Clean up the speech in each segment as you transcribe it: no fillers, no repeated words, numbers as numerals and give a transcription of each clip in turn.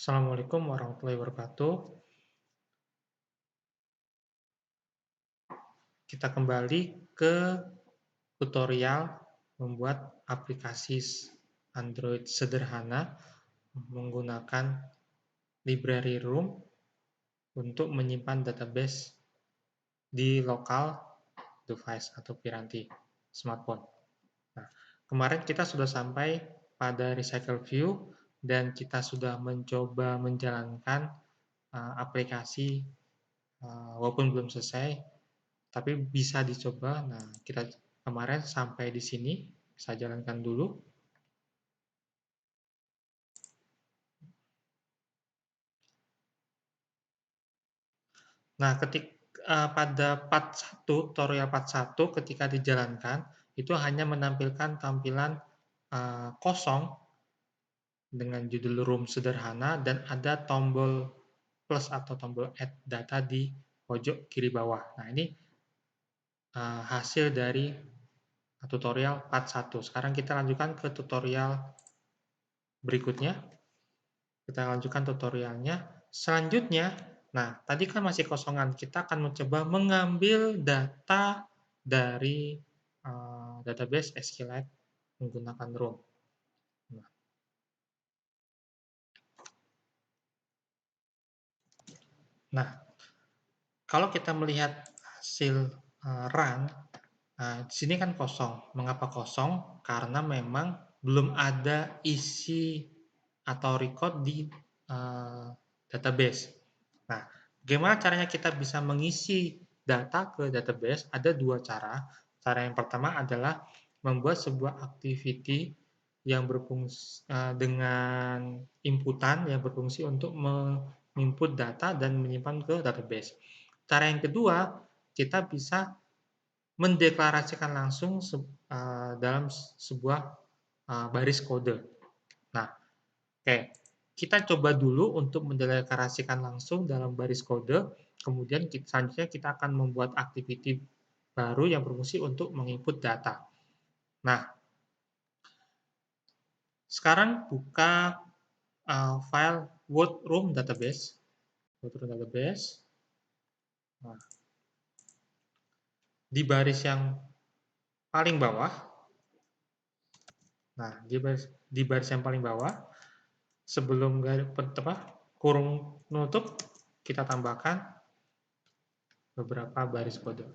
Assalamualaikum warahmatullahi wabarakatuh. Kita kembali ke tutorial membuat aplikasi Android sederhana menggunakan library room untuk menyimpan database di lokal device atau piranti smartphone. Nah, kemarin kita sudah sampai pada recycle view dan kita sudah mencoba menjalankan aplikasi walaupun belum selesai, tapi bisa dicoba. Nah, kita kemarin sampai di sini, saya jalankan dulu. Nah, pada part 1, tutorial part 1 ketika dijalankan, itu hanya menampilkan tampilan kosong dengan judul room sederhana dan ada tombol plus atau tombol add data di pojok kiri bawah. Nah, ini hasil dari tutorial part 1. Sekarang kita lanjutkan ke tutorial berikutnya. Kita lanjutkan tutorialnya. Selanjutnya, nah tadi kan masih kosongan. Kita akan mencoba mengambil data dari database SQLite menggunakan room. Nah, kalau kita melihat hasil run, di sini kan kosong. Mengapa kosong? Karena memang belum ada isi atau record di database. Nah, bagaimana caranya kita bisa mengisi data ke database? Ada dua cara. Cara yang pertama adalah membuat sebuah activity yang berfungsi dengan inputan yang berfungsi untuk menginput data dan menyimpan ke database. Cara yang kedua, kita bisa mendeklarasikan langsung dalam sebuah baris kode. Nah, oke, kita coba dulu untuk mendeklarasikan langsung dalam baris kode, kemudian selanjutnya kita akan membuat activity baru yang berfungsi untuk menginput data. Nah, sekarang buka file Wordroom database. Nah, di baris yang paling bawah, di baris yang paling bawah, sebelum kurung nutup, kita tambahkan beberapa baris kode.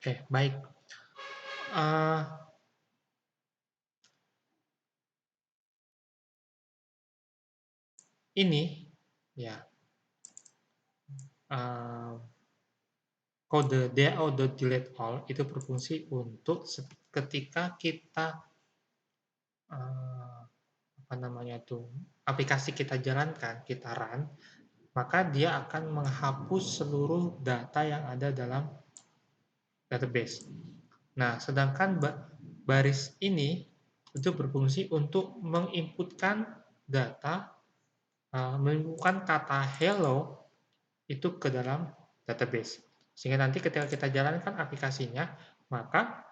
Oke, baik. Eh, ini ya eh, kode do.delete all itu berfungsi untuk ketika kita eh, apa namanya tuh aplikasi kita jalankan, kita run, maka dia akan menghapus seluruh data yang ada dalam database. Nah, sedangkan baris ini itu berfungsi untuk menginputkan data, menginputkan kata hello itu ke dalam database. Sehingga nanti ketika kita jalankan aplikasinya, maka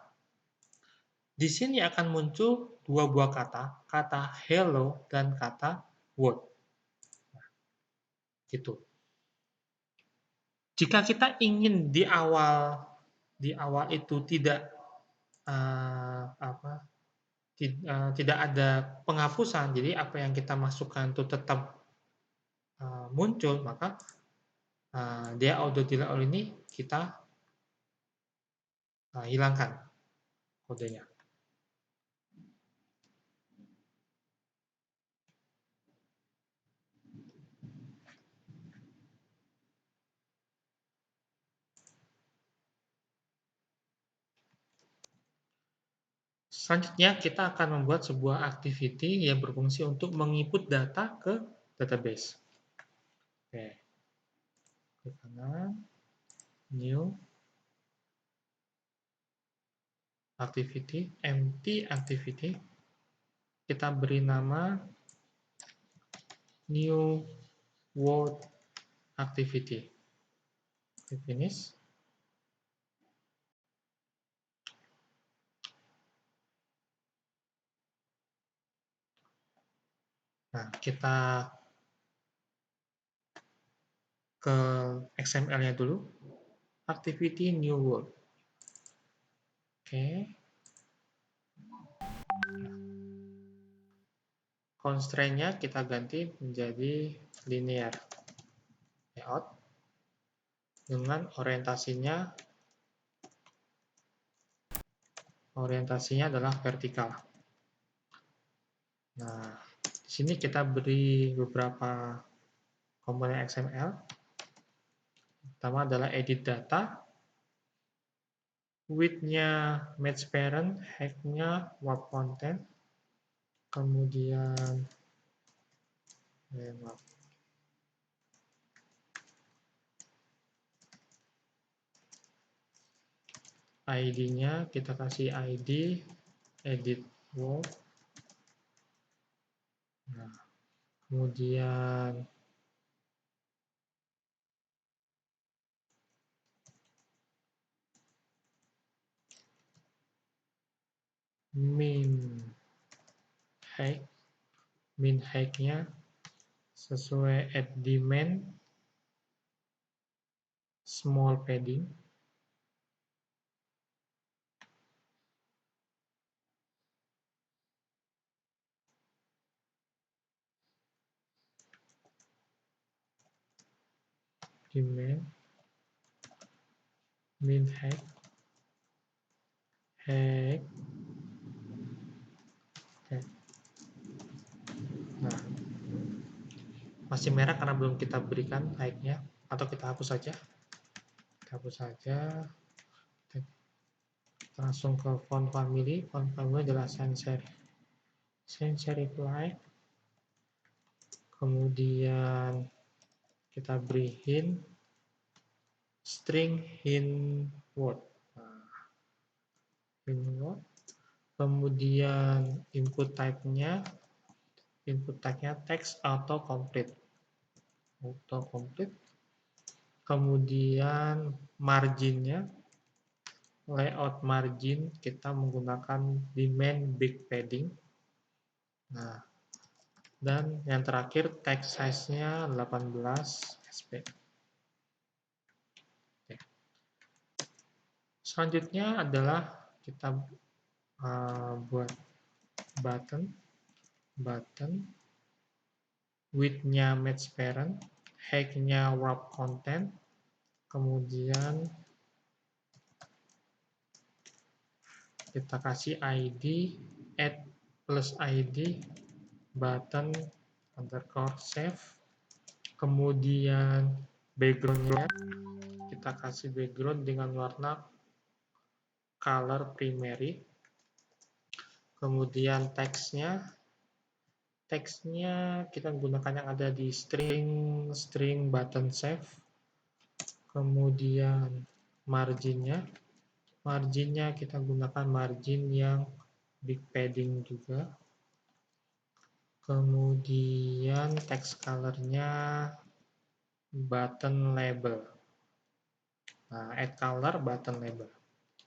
di sini akan muncul dua buah kata hello dan kata world. Gitu. Jika kita ingin di awal itu tidak tidak ada penghapusan, jadi apa yang kita masukkan itu tetap muncul, maka dia auto delete all ini kita hilangkan kodenya. Selanjutnya kita akan membuat sebuah activity yang berfungsi untuk menginput data ke database. Oke, klik kanan, new, activity, empty activity. Kita beri nama new world activity. Klik finish. Nah, kita ke XML-nya dulu. Activity new world. Oke. Constraint-nya kita ganti menjadi linear layout dengan orientasinya adalah vertikal. Nah, di sini kita beri beberapa komponen XML. Pertama adalah edit data, width-nya match parent, height-nya warp content, kemudian ID-nya kita kasih ID edit world. Nah, kemudian min height-nya sesuai add demand small padding. Demand min height nah masih merah karena belum kita berikan height-nya, atau kita hapus saja. Kita langsung ke font family adalah sans serif light. Kemudian kita beri hint string hint word. Kemudian input type-nya text autocomplete. Kemudian margin-nya layout margin kita menggunakan demand big padding. Nah, dan yang terakhir text size-nya 18 sp. Oke. Selanjutnya adalah kita buat button width-nya match parent, height-nya warp content, kemudian kita kasih ID add plus ID button underscore save, kemudian backgroundnya kita kasih background dengan warna color primary, kemudian teksnya kita gunakan yang ada di string button save, kemudian marginnya kita gunakan margin yang big padding juga, kemudian text colornya button label. Nah, add color button label.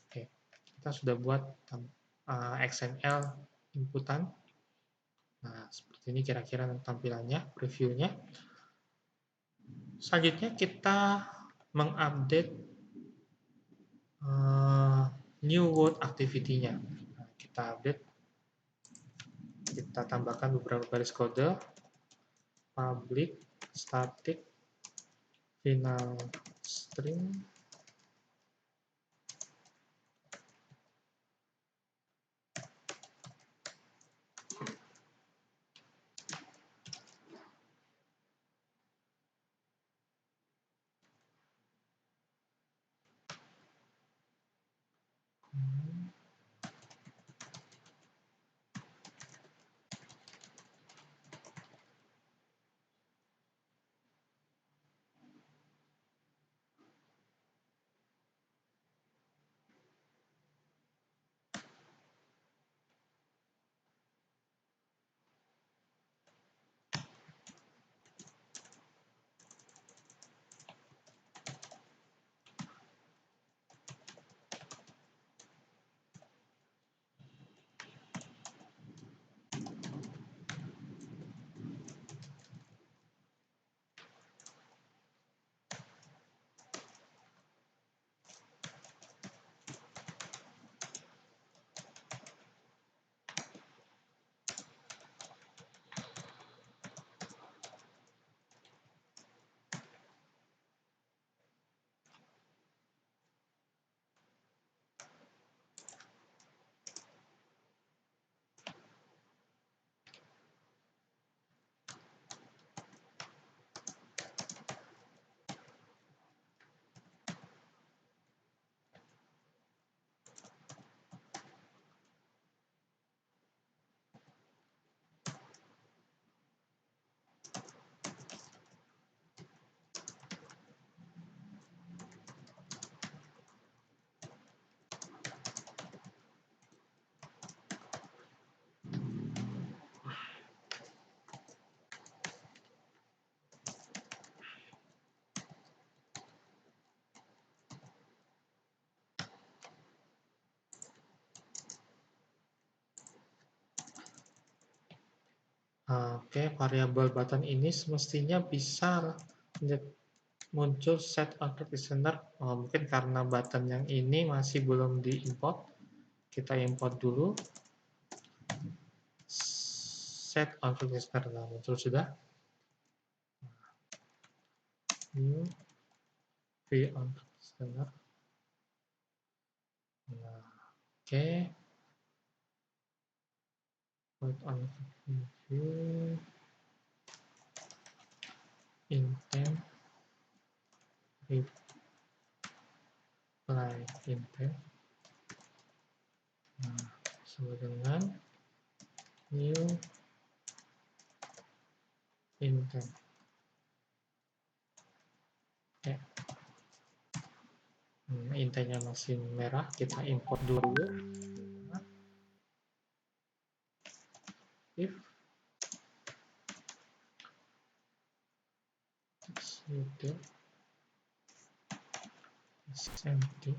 Oke, kita sudah buat XML inputan. Nah, seperti ini kira-kira tampilannya, previewnya. Selanjutnya kita mengupdate new world activity-nya. Nah, kita update, kita tambahkan beberapa baris kode, public, static, final string, Oke, variabel button ini semestinya bisa muncul set object listener. Mungkin karena button yang ini masih belum diimport. Kita import dulu. Set object listener. Nah, muncul sudah. New object listener. Nah, oke. Put on view. Intent. Reply intent. Nah, sama dengan new intent. Ya. Intentnya masih merah, kita import dulu. If util is empty,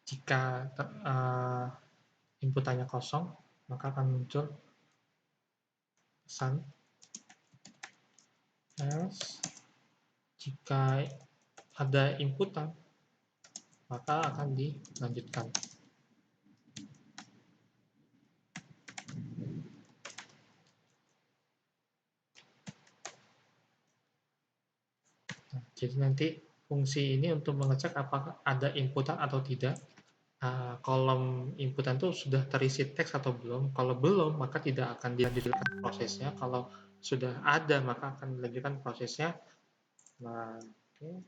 Jika inputannya kosong, maka akan muncul pesan else. Jika ada inputan, maka akan dilanjutkan. Nah, jadi nanti fungsi ini untuk mengecek apakah ada inputan atau tidak. Kolom inputan itu sudah terisi teks atau belum. Kalau belum, maka tidak akan dilanjutkan prosesnya. Kalau sudah ada, maka akan dilanjutkan prosesnya. Nah, oke.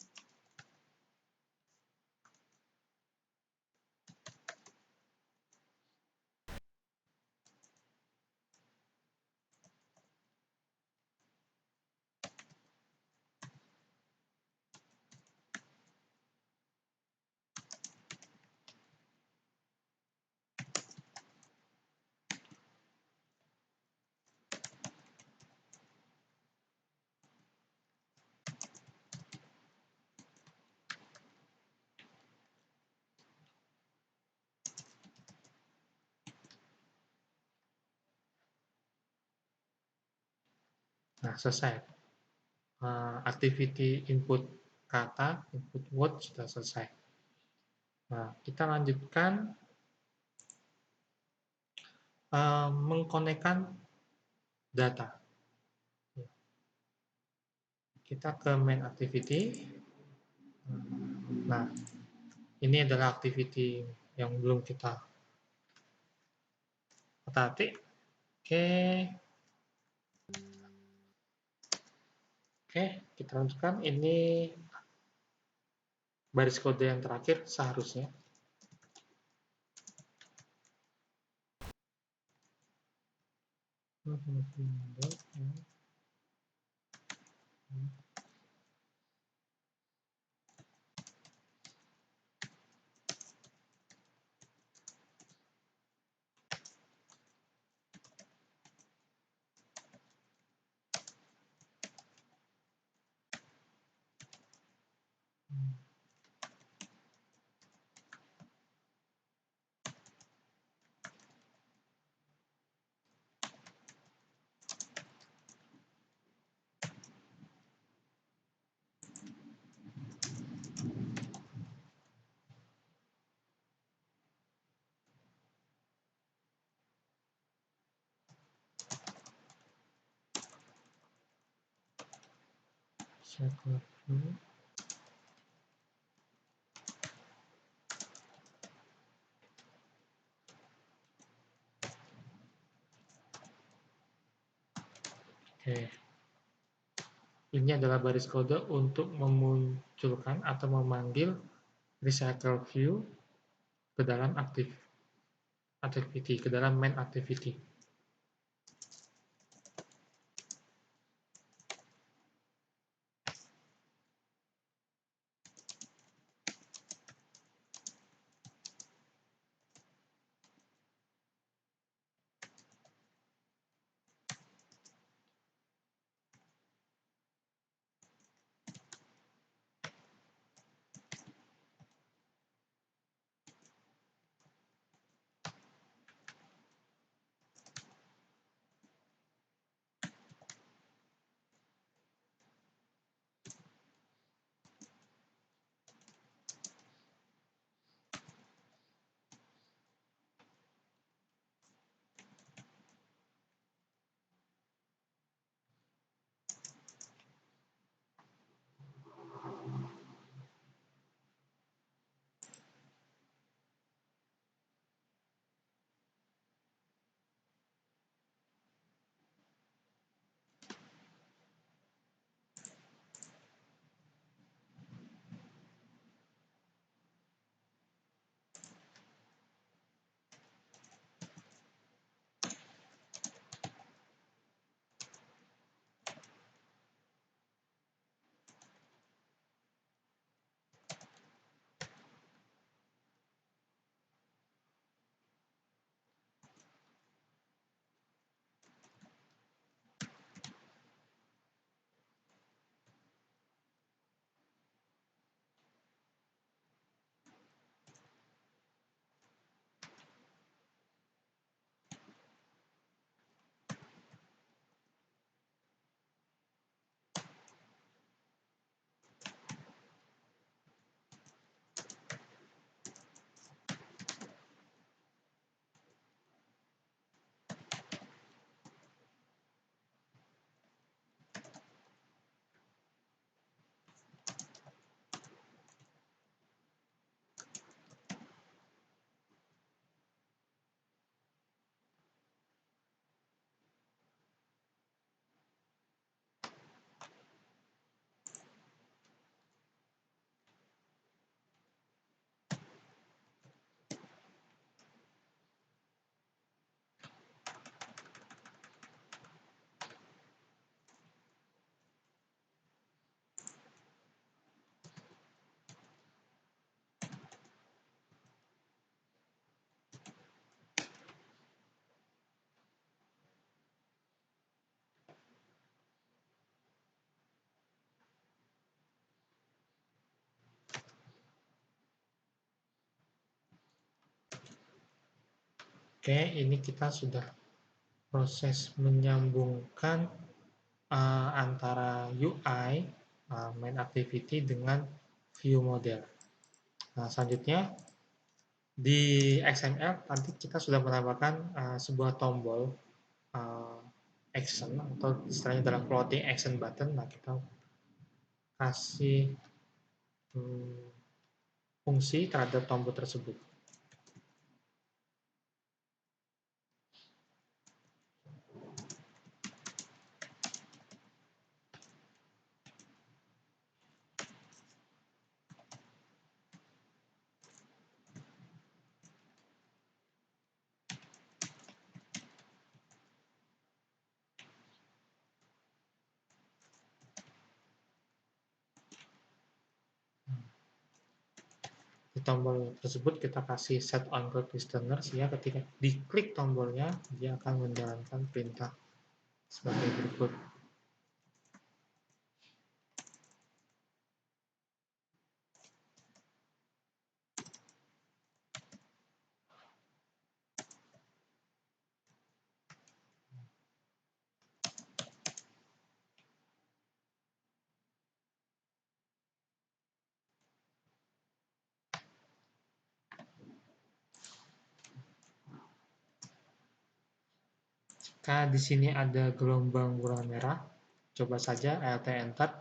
Nah, selesai. Activity input kata, input word sudah selesai. Nah, kita lanjutkan mengkonekkan data. Kita ke main activity. Nah, ini adalah activity yang belum kita ketik. Oke, kita lanjutkan. Ini baris kode yang terakhir seharusnya. Oke. Ini adalah baris kode untuk memunculkan atau memanggil recycle view ke dalam activity, ke dalam main activity. Oke, ini kita sudah proses menyambungkan antara UI, main activity, dengan view model. Nah, selanjutnya di XML nanti kita sudah menambahkan sebuah tombol action, atau istilahnya dalam floating action button. Nah, kita kasih fungsi terhadap tombol tersebut. Di tombol tersebut kita kasih set on clock listener, sehingga ketika diklik tombolnya dia akan menjalankan perintah sebagai berikut. Jika di sini ada gelombang warna merah, coba saja Alt Enter.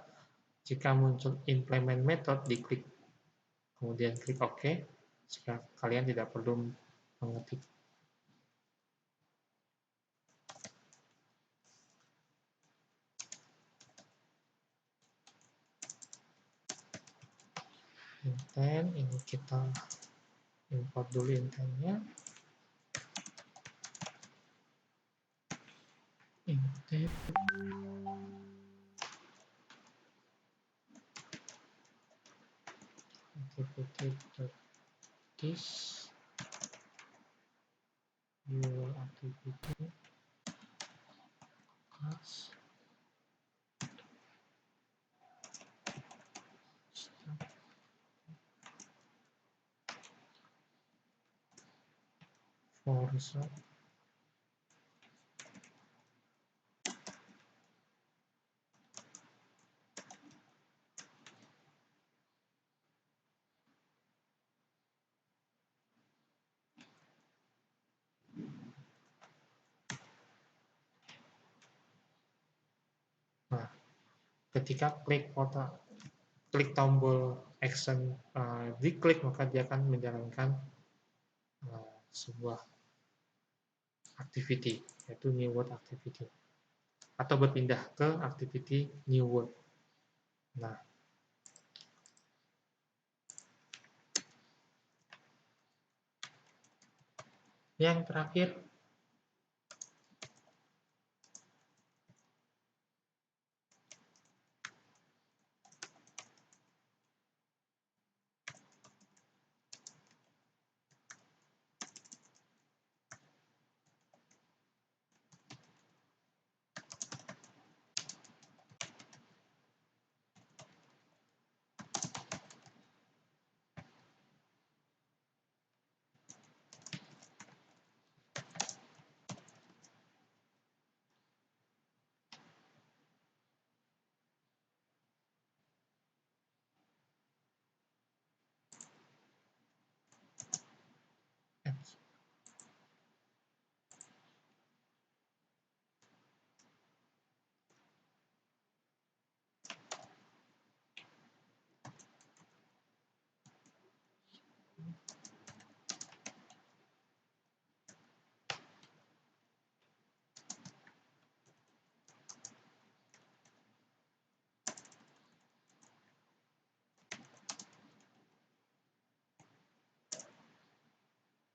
Jika muncul implement method, diklik, kemudian klik OK, jika kalian tidak perlu mengetik. Intent, ini kita import dulu intentnya. Intent activity.this your activity class for result. Nah, ketika klik tombol action diklik, maka dia akan menjalankan sebuah activity, yaitu new word activity, atau berpindah ke activity new word. Nah, yang terakhir,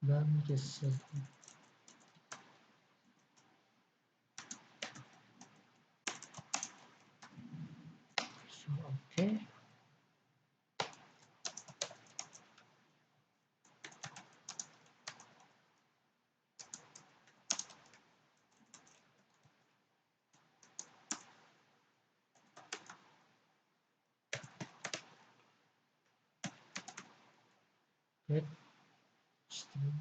dan result. Oke. Get string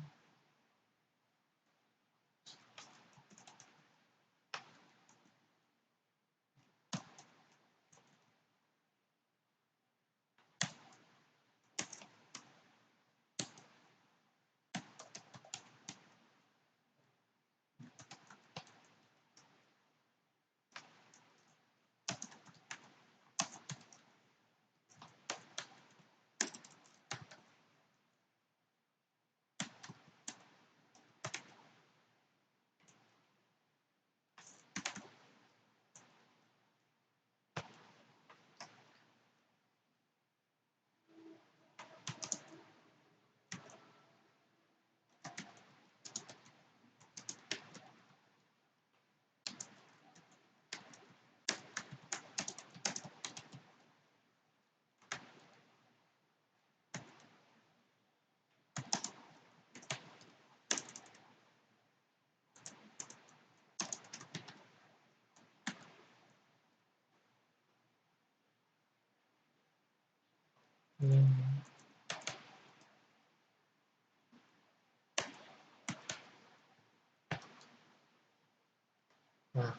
Nah,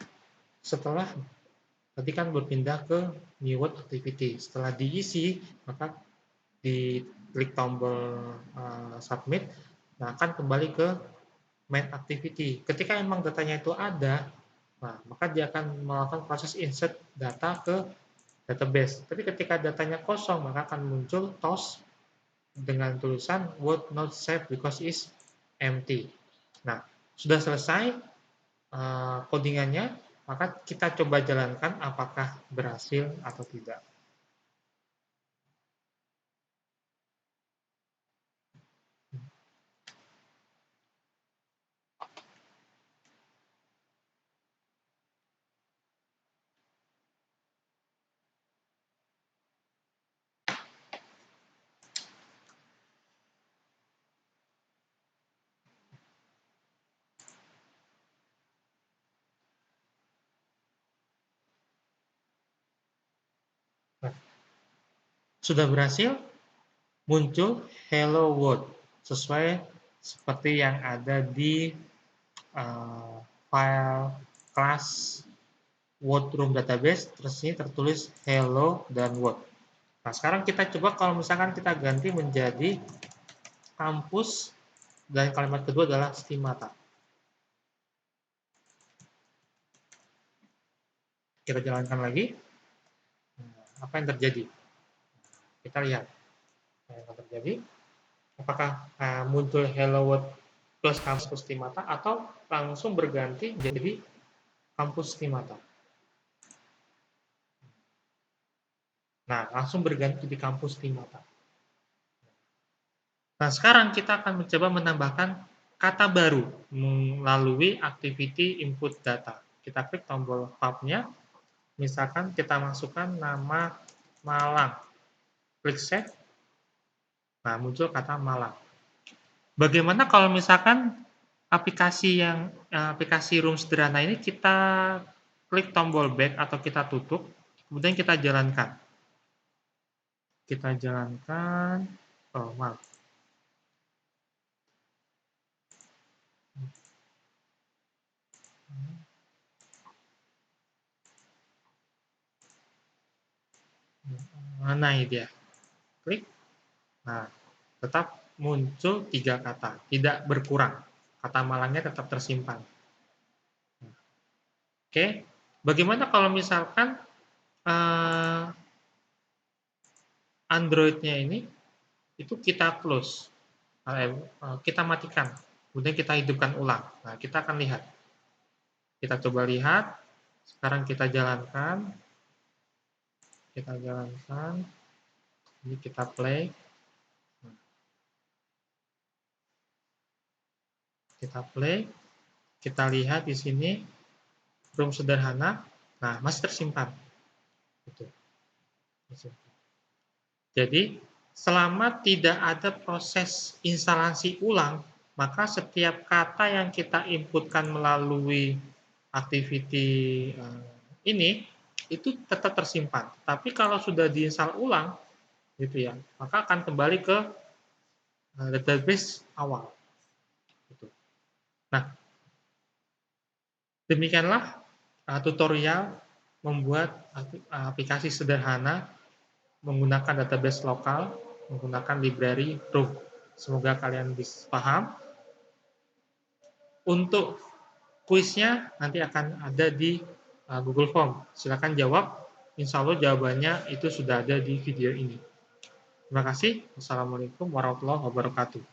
setelah tadi kan berpindah ke new word activity. Setelah diisi, maka diklik tombol submit, nah akan kembali ke main activity. Ketika memang datanya itu ada, nah, maka dia akan melakukan proses insert data ke database. Tapi ketika datanya kosong, maka akan muncul toast dengan tulisan word not saved because is empty. Nah, sudah selesai codingannya, maka kita coba jalankan apakah berhasil atau tidak. Nah, sudah berhasil, muncul hello world sesuai seperti yang ada di file class wordroom database, terus ini tertulis hello dan word. Nah, sekarang kita coba kalau misalkan kita ganti menjadi kampus dan kalimat kedua adalah stimata. Kita jalankan lagi. Nah, apa yang terjadi? Kita lihat apa yang terjadi. Apakah muncul hello world plus kampus stimata atau langsung berganti jadi kampus stimata. Nah, langsung berganti di kampus stimata. Nah, sekarang kita akan mencoba menambahkan kata baru melalui activity input data. Kita klik tombol tab-nya, misalkan kita masukkan nama Malang. Klik save. Nah, muncul kata Malang. Bagaimana kalau misalkan aplikasi room sederhana ini kita klik tombol back atau kita tutup, kemudian kita jalankan. Kita jalankan, oh maaf. Mana ini dia? Klik. Nah, tetap muncul 3 kata, tidak berkurang. Kata Malangnya tetap tersimpan. Oke, bagaimana kalau misalkan Android-nya ini itu kita close, kita matikan, kemudian kita hidupkan ulang. Nah, kita akan lihat. Kita coba lihat. Sekarang kita jalankan. Ini kita play. Kita lihat di sini room sederhana. Nah, masih tersimpan. Gitu. Jadi, selama tidak ada proses instalasi ulang, maka setiap kata yang kita inputkan melalui activity ini, itu tetap tersimpan. Tapi kalau sudah diinstal ulang, gitu ya, maka akan kembali ke database awal. Gitu. Nah, demikianlah tutorial membuat aplikasi sederhana menggunakan database lokal, menggunakan library Room. Semoga kalian bisa paham. Untuk kuisnya nanti akan ada di Google Form. Silakan jawab. Insya Allah jawabannya itu sudah ada di video ini. Terima kasih. Wassalamualaikum warahmatullahi wabarakatuh.